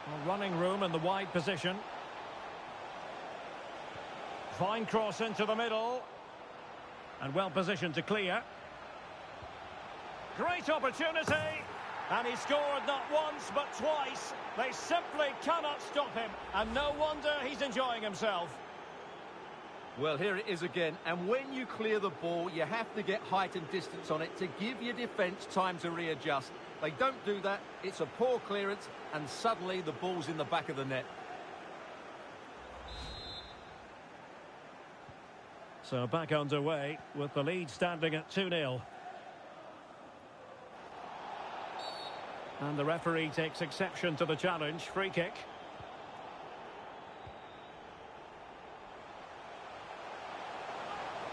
Well, running room in the wide position. Fine cross into the middle. And well positioned to clear. Great opportunity. And he scored not once, but twice. They simply cannot stop him. And no wonder he's enjoying himself. Well, here it is again. And when you clear the ball, you have to get height and distance on it to give your defence time to readjust. They don't do that. It's a poor clearance, and suddenly the ball's in the back of the net. So back underway with the lead standing at 2-0. And the referee takes exception to the challenge. Free kick.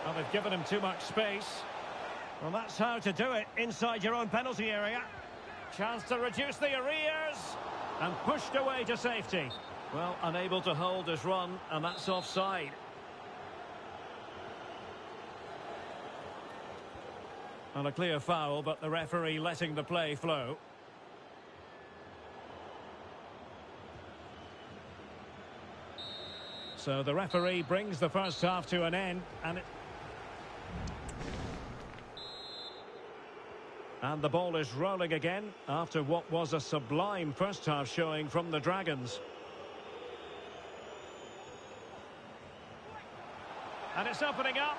Well, they've given him too much space. Well, that's how to do it inside your own penalty area. Chance to reduce the arrears. And pushed away to safety. Well, unable to hold his run, and that's offside. And a clear foul, but the referee letting the play flow. So the referee brings the first half to an end, and the ball is rolling again after what was a sublime first half showing from the Dragons. And it's opening up.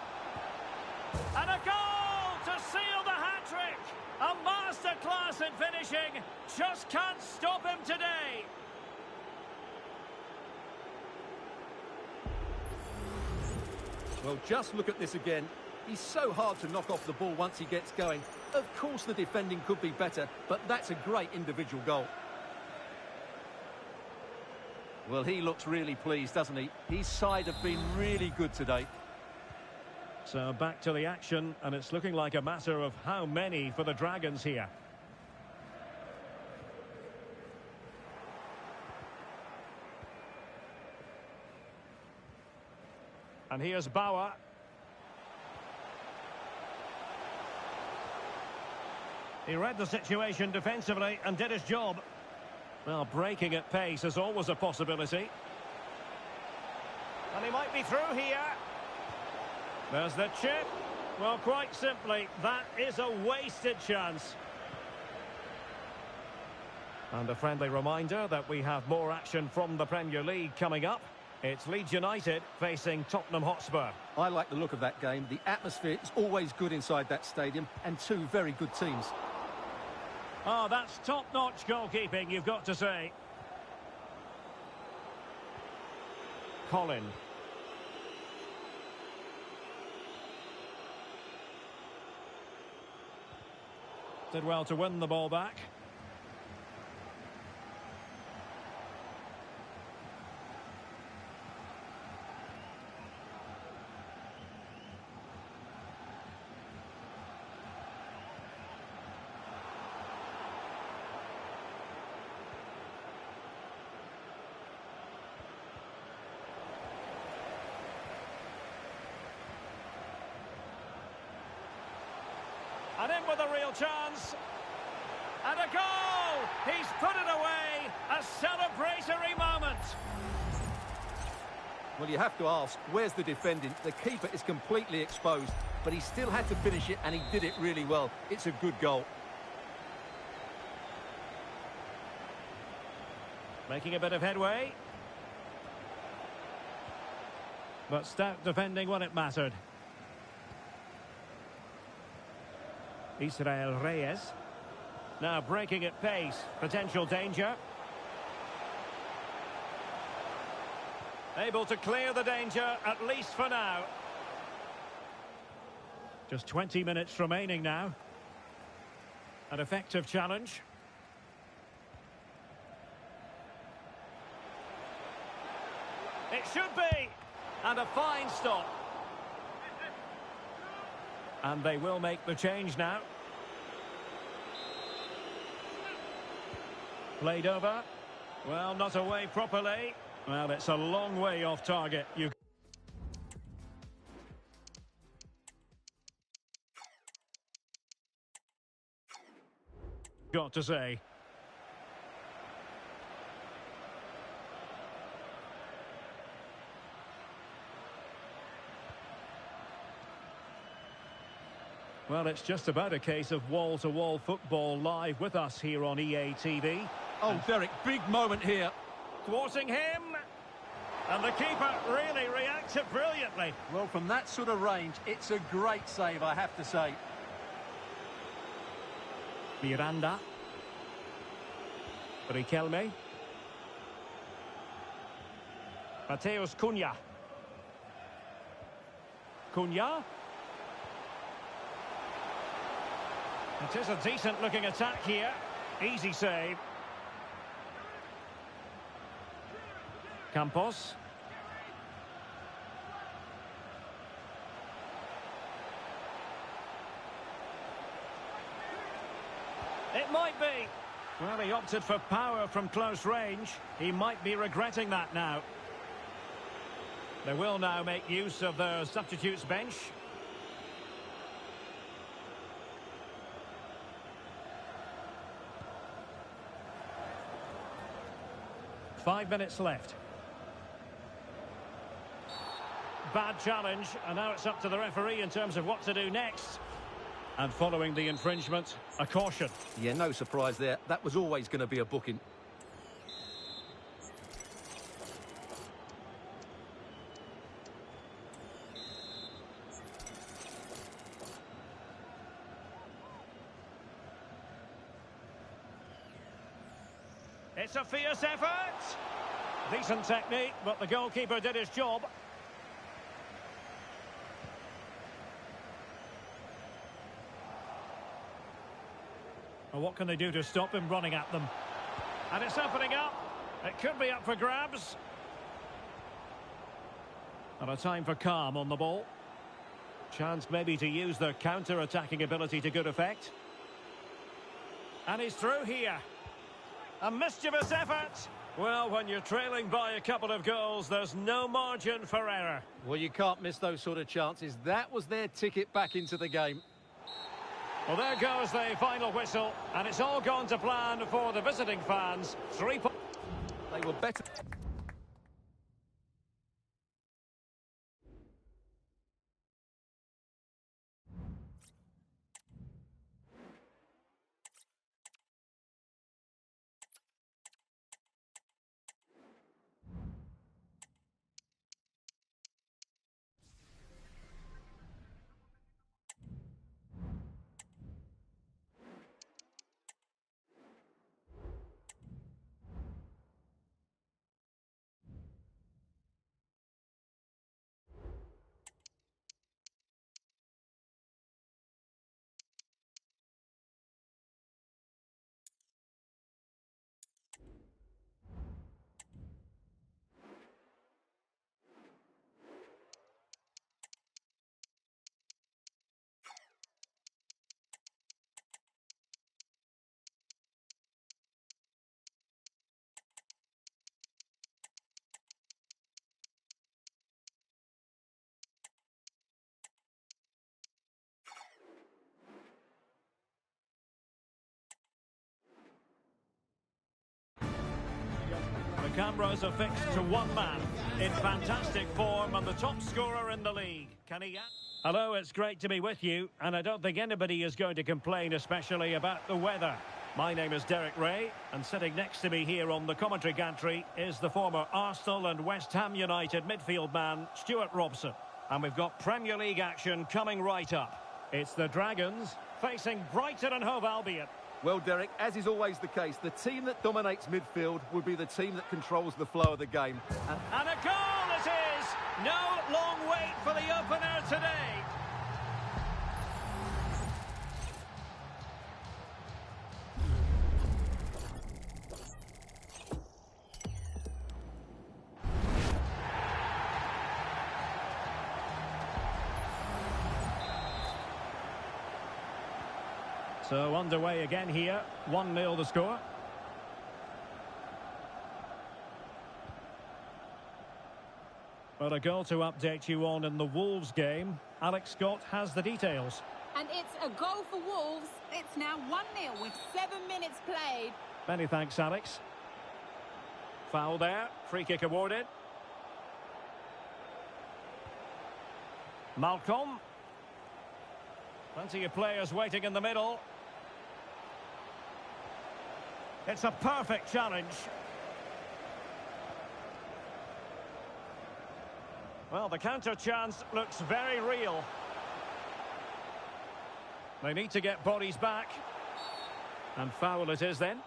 And a goal to seal the hat-trick. A masterclass in finishing. Just can't stop him today. Well, just look at this again. He's so hard to knock off the ball once he gets going. Of course the defending could be better, but that's a great individual goal. Well, he looks really pleased, doesn't he? His side have been really good today. So back to the action, and it's looking like a matter of how many for the Dragons here. And here's Bauer. He read the situation defensively and did his job. Well, breaking at pace is always a possibility. And he might be through here. There's the chip. Well, quite simply, that is a wasted chance. And a friendly reminder that we have more action from the Premier League coming up. It's Leeds United facing Tottenham Hotspur. I like the look of that game. The atmosphere is always good inside that stadium, and two very good teams. Oh, that's top-notch goalkeeping, you've got to say. Colin. Did well to win the ball back. And in with a real chance. And a goal! He's put it away. A celebratory moment. Well, you have to ask, where's the defending? The keeper is completely exposed, but he still had to finish it, and he did it really well. It's a good goal. Making a bit of headway. But stout defending when it mattered. Israel Reyes. Now breaking at pace. Potential danger. Able to clear the danger, at least for now. Just 20 minutes remaining now. An effective challenge. It should be. And a fine stop. And they will make the change now. Played over. Well, not away properly. Well, it's a long way off target. You got to say. Well, it's just about a case of wall-to-wall football live with us here on EA TV. Oh, Derek, big moment here. Thwarting him. And the keeper really reacted brilliantly. Well, from that sort of range, it's a great save, I have to say. Miranda. Riquelme. Mateus Cunha. Cunha. It is a decent-looking attack here. Easy save. Campos. It might be. Well, he opted for power from close range. He might be regretting that now. They will now make use of their substitutes bench. Five minutes left. Bad challenge, and now it's up to the referee in terms of what to do next. And following the infringement, a caution. Yeah, no surprise there. That was always going to be a booking. It's a fierce effort. Decent technique, but the goalkeeper did his job. Well, what can they do to stop him running at them? And it's opening up. It could be up for grabs. And a time for calm on the ball. Chance maybe to use their counter-attacking ability to good effect. And he's through here. A mischievous effort. Well, when you're trailing by a couple of goals, there's no margin for error. Well, you can't miss those sort of chances. That was their ticket back into the game. Well, there goes the final whistle, and it's all gone to plan for the visiting fans. 3 points. They were better. The cameras are fixed to one man in fantastic form and the top scorer in the league. Can he? Hello, it's great to be with you, and I don't think anybody is going to complain, especially about the weather. My name is Derek Ray, and sitting next to me here on the commentary gantry is the former Arsenal and West Ham United midfield man, Stuart Robson. And we've got Premier League action coming right up. It's the Dragons facing Brighton and Hove Albion. Well, Derek, as is always the case, the team that dominates midfield will be the team that controls the flow of the game. And a goal it is! No long wait for the opener today. So underway again here, 1-0 the score. Well, a goal to update you on in the Wolves game. Alex Scott has the details. And it's a goal for Wolves. It's now 1-0 with 7 minutes played. Many thanks, Alex. Foul there, free kick awarded. Malcolm. Plenty of players waiting in the middle. It's a perfect challenge. Well, the counter chance looks very real. They need to get bodies back. And foul it is then.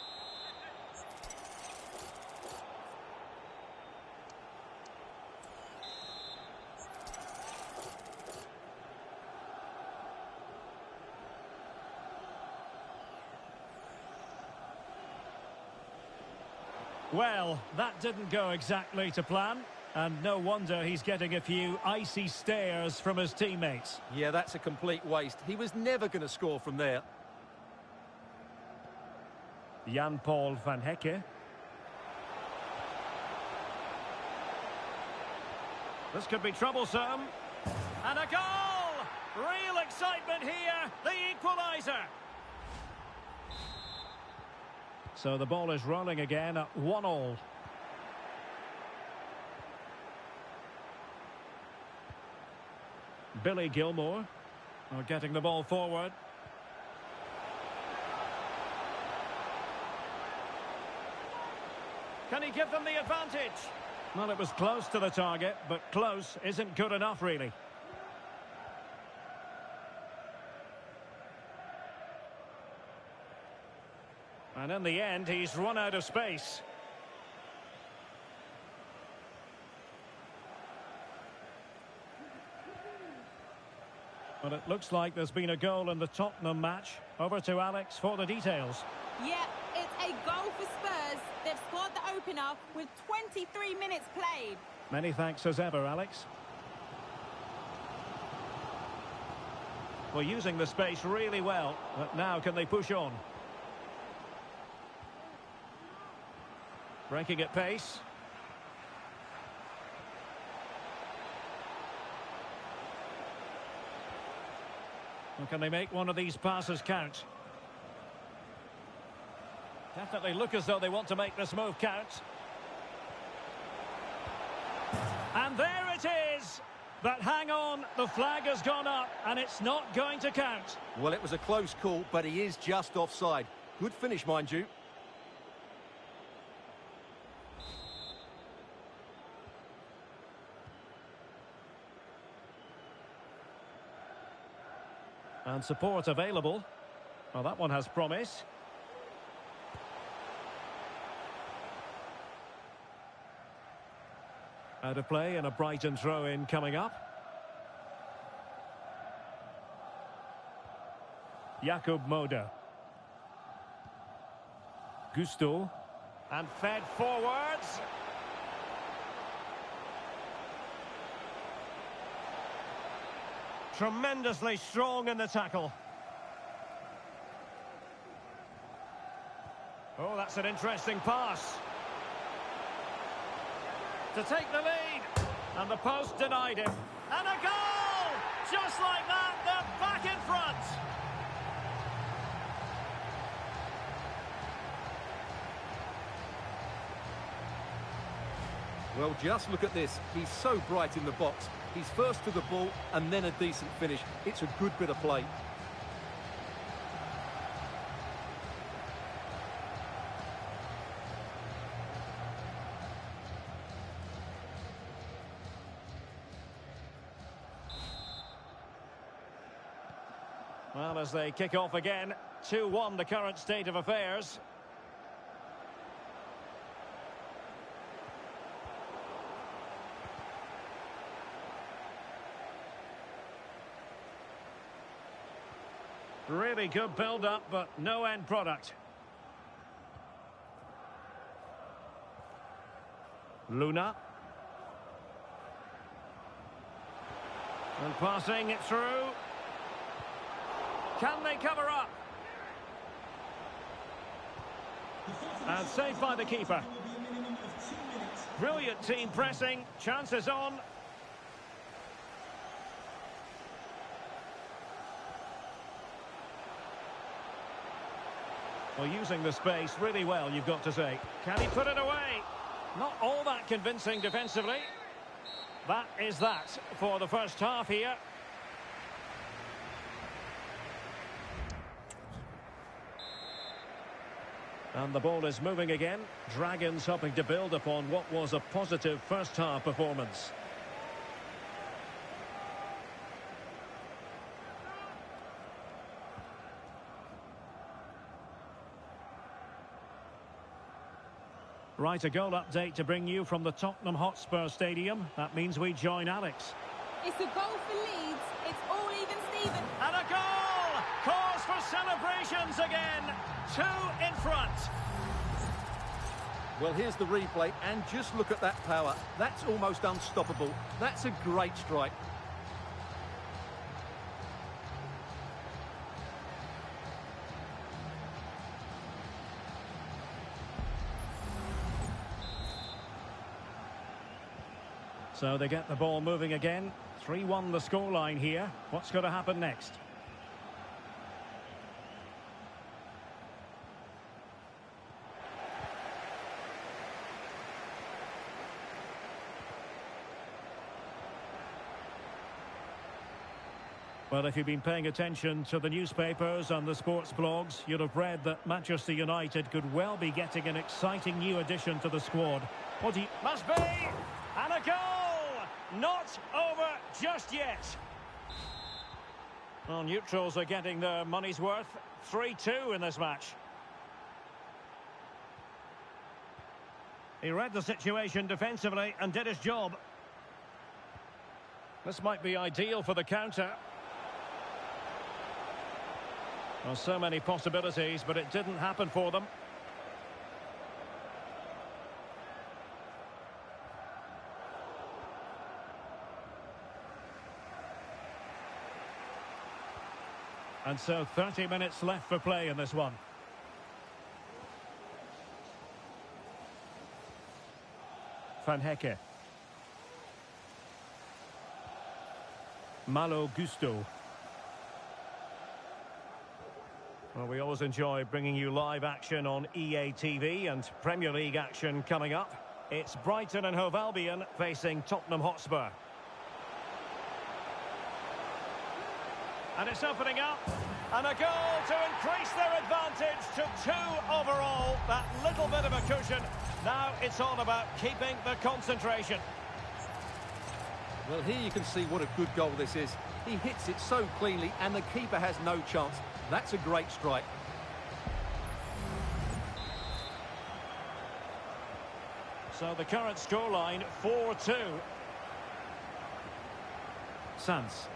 Well, that didn't go exactly to plan, and no wonder he's getting a few icy stares from his teammates. Yeah, that's a complete waste. He was never going to score from there. Jan-Paul van Hecke. This could be troublesome. And a goal! Real excitement here, the equaliser. So the ball is rolling again at 1-1. Billy Gilmore getting the ball forward. Can he give them the advantage? Well, it was close to the target, but close isn't good enough, really. And in the end, he's run out of space. But it looks like there's been a goal in the Tottenham match. Over to Alex for the details. Yeah, it's a goal for Spurs. They've scored the opener with 23 minutes played. Many thanks as ever, Alex. Well, using the space really well. But now can they push on? Breaking at pace. Well, can they make one of these passes count? Definitely look as though they want to make this move count. And there it is! But hang on, the flag has gone up and it's not going to count. Well, it was a close call, but he is just offside. Good finish, mind you. And support available. Well, that one has promise. Out of play and a Brighton throw-in coming up. Jakub Moder. Gusto. And fed forwards. Tremendously strong in the tackle. Oh, that's an interesting pass. To take the lead. And the post denied him. And a goal! Just like that, they're back in front. Well, just look at this. He's so bright in the box. He's first to the ball and then a decent finish. It's a good bit of play. Well, as they kick off again, 2-1 the current state of affairs. Really good build-up, but no end product. Luna. And passing it through. Can they cover up? And saved by the keeper. Brilliant team pressing. Chances on. Well, using the space really well, you've got to say. Can he put it away? Not all that convincing defensively. That is that for the first half here. And the ball is moving again. Dragons hoping to build upon what was a positive first half performance. Right, a goal update to bring you from the Tottenham Hotspur Stadium. That means we join Alex. It's a goal for Leeds. It's all even, Stephen. And a goal! Cause for celebrations again. 2 in front. Well, here's the replay, and just look at that power. That's almost unstoppable. That's a great strike. So they get the ball moving again. 3-1 the scoreline here. What's going to happen next? Well, if you've been paying attention to the newspapers and the sports blogs, you'll have read that Manchester United could well be getting an exciting new addition to the squad. What do you... Must be! And a goal! Not over just yet. Well, neutrals are getting their money's worth. 3-2 in this match. He read the situation defensively and did his job. This might be ideal for the counter. Well, so many possibilities, but it didn't happen for them. And so 30 minutes left for play in this one. Van Hecke. Malo Gusto. Well, we always enjoy bringing you live action on EA TV and Premier League action coming up. It's Brighton and Hove Albion facing Tottenham Hotspur. And it's opening up. And a goal to increase their advantage to 2 overall. That little bit of a cushion. Now it's all about keeping the concentration. Well, here you can see what a good goal this is. He hits it so cleanly and the keeper has no chance. That's a great strike. So the current scoreline, 4-2. Sanz.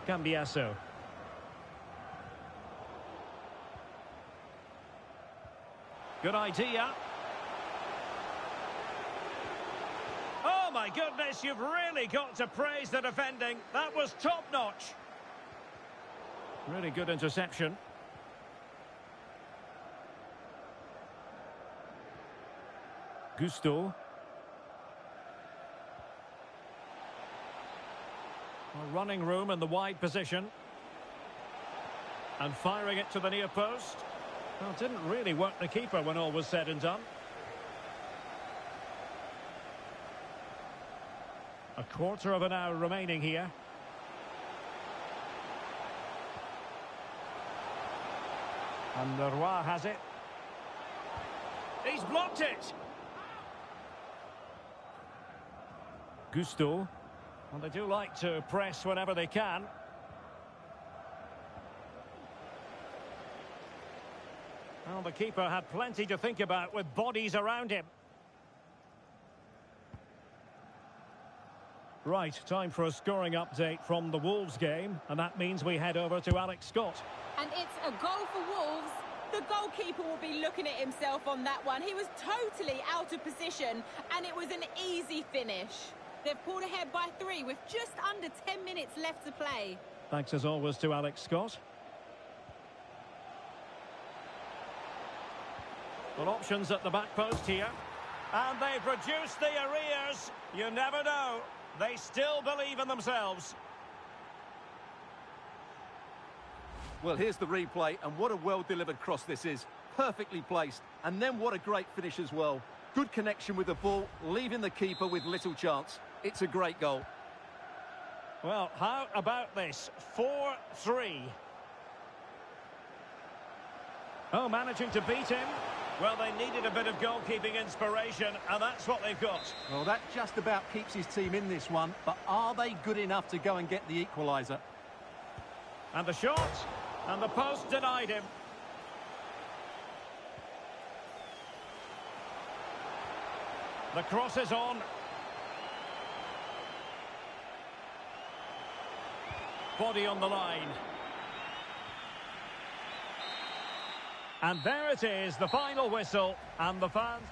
Cambiasso. Good idea. Oh my goodness, you've really got to praise the defending. That was top-notch. Really good interception. Gusto. Running room in the wide position. And firing it to the near post. Well, didn't really work the keeper when all was said and done. A quarter of an hour remaining here. And Leroy has it. He's blocked it. Gusto. Well, they do like to press whenever they can. Well, the keeper had plenty to think about with bodies around him. Right, time for a scoring update from the Wolves game, and that means we head over to Alex Scott. And it's a goal for Wolves. The goalkeeper will be looking at himself on that one. He was totally out of position, and it was an easy finish. They've pulled ahead by 3 with just under 10 minutes left to play. Thanks as always to Alex Scott. Well, options at the back post here. And they've reduced the arrears. You never know. They still believe in themselves. Well, here's the replay, and what a well-delivered cross this is. Perfectly placed, and then what a great finish as well. Good connection with the ball, leaving the keeper with little chance. It's a great goal. Well, how about this? 4-3. Oh, managing to beat him. Well, they needed a bit of goalkeeping inspiration, and that's what they've got. Well, that just about keeps his team in this one, but are they good enough to go and get the equaliser? And the shot, and the post denied him. The cross is on. Body on the line. And there it is, the final whistle, and the fans...